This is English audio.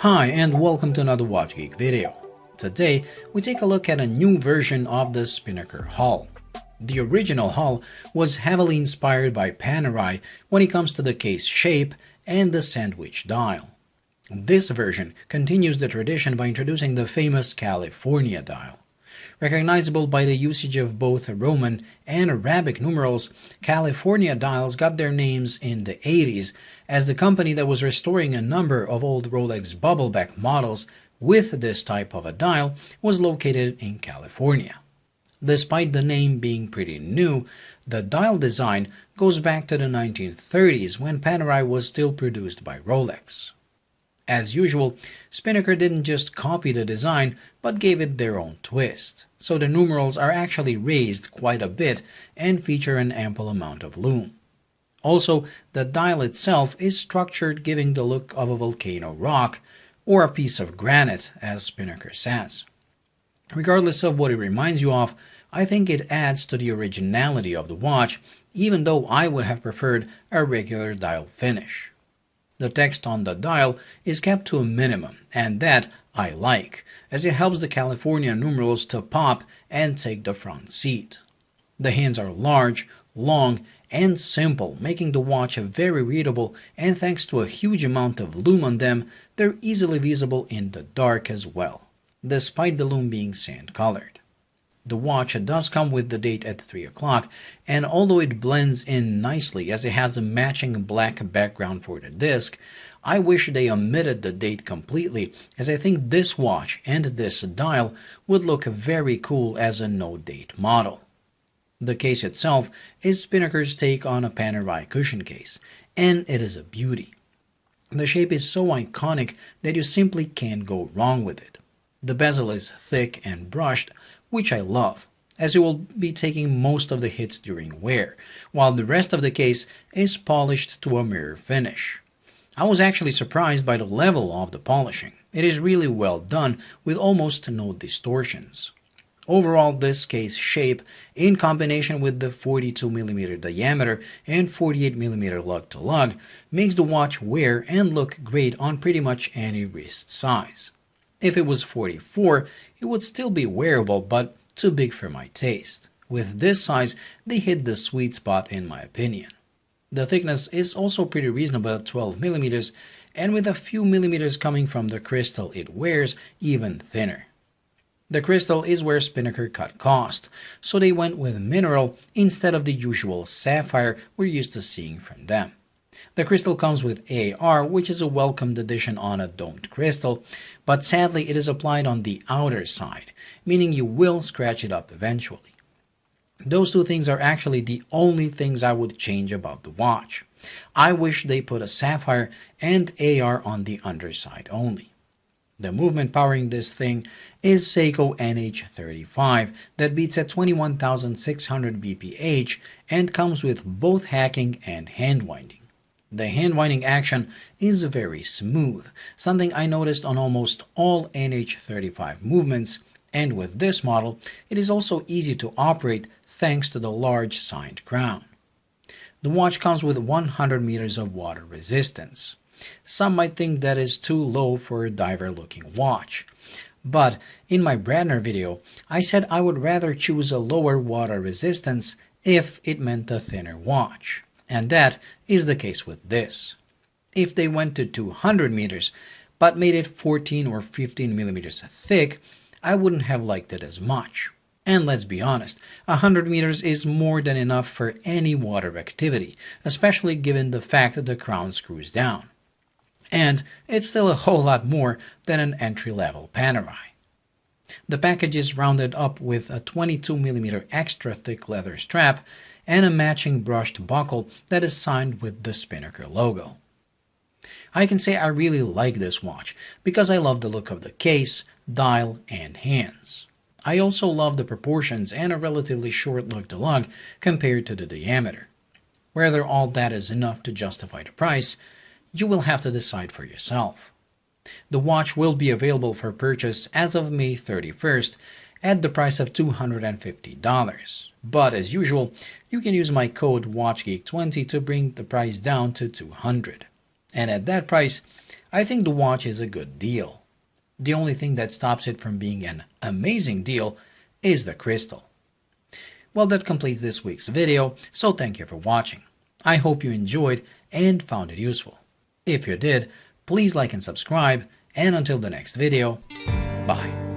Hi and welcome to another Watch Geek video. Today we take a look at a new version of the Spinnaker Hull. The original hull was heavily inspired by Panerai when it comes to the case shape and the sandwich dial. This version continues the tradition by introducing the famous California dial. Recognizable by the usage of both Roman and Arabic numerals, California dials got their names in the 80s as the company that was restoring a number of old Rolex bubbleback models with this type of a dial was located in California. Despite the name being pretty new, the dial design goes back to the 1930s when Panerai was still produced by Rolex. As usual, Spinnaker didn't just copy the design, but gave it their own twist, so the numerals are actually raised quite a bit and feature an ample amount of lume. Also, the dial itself is structured giving the look of a volcano rock, or a piece of granite, as Spinnaker says. Regardless of what it reminds you of, I think it adds to the originality of the watch, even though I would have preferred a regular dial finish. The text on the dial is kept to a minimum, and that I like, as it helps the California numerals to pop and take the front seat. The hands are large, long, and simple, making the watch very readable, and thanks to a huge amount of lume on them, they're easily visible in the dark as well, despite the lume being sand-colored. The watch does come with the date at 3 o'clock, and although it blends in nicely as it has a matching black background for the disc, I wish they omitted the date completely, as I think this watch and this dial would look very cool as a no-date model. The case itself is Spinnaker's take on a Panerai cushion case, and it is a beauty. The shape is so iconic that you simply can't go wrong with it. The bezel is thick and brushed, which I love, as it will be taking most of the hits during wear, while the rest of the case is polished to a mirror finish. I was actually surprised by the level of the polishing. It is really well done with almost no distortions. Overall, this case shape, in combination with the 42mm diameter and 48mm lug-to-lug, makes the watch wear and look great on pretty much any wrist size. If it was 44, it would still be wearable, but too big for my taste. With this size, they hit the sweet spot in my opinion. The thickness is also pretty reasonable at 12mm, and with a few millimeters coming from the crystal it wears, even thinner. The crystal is where Spinnaker cut cost, so they went with mineral instead of the usual sapphire we're used to seeing from them. The crystal comes with AR, which is a welcomed addition on a domed crystal, but sadly it is applied on the outer side, meaning you will scratch it up eventually. Those two things are actually the only things I would change about the watch. I wish they put a sapphire and AR on the underside only. The movement powering this thing is Seiko NH35 that beats at 21,600 bph and comes with both hacking and hand winding. The hand-winding action is very smooth, something I noticed on almost all NH35 movements, and with this model, it is also easy to operate thanks to the large signed crown. The watch comes with 100 meters of water resistance. Some might think that is too low for a diver-looking watch, but in my Bradner video, I said I would rather choose a lower water resistance if it meant a thinner watch. And that is the case with this. If they went to 200 meters, but made it 14 or 15 millimeters thick, I wouldn't have liked it as much. And let's be honest, 100 meters is more than enough for any water activity, especially given the fact that the crown screws down. And it's still a whole lot more than an entry-level Panerai. The package is rounded up with a 22mm extra thick leather strap and a matching brushed buckle that is signed with the Spinnaker logo. I can say I really like this watch because I love the look of the case, dial, and hands. I also love the proportions and a relatively short lug-to-lug compared to the diameter. Whether all that is enough to justify the price, you will have to decide for yourself. The watch will be available for purchase as of May 31st at the price of $250. But as usual, you can use my code WatchGeek20 to bring the price down to $200. And at that price, I think the watch is a good deal. The only thing that stops it from being an amazing deal is the crystal. Well, that completes this week's video, so thank you for watching. I hope you enjoyed and found it useful. If you did, please like and subscribe, and until the next video, bye.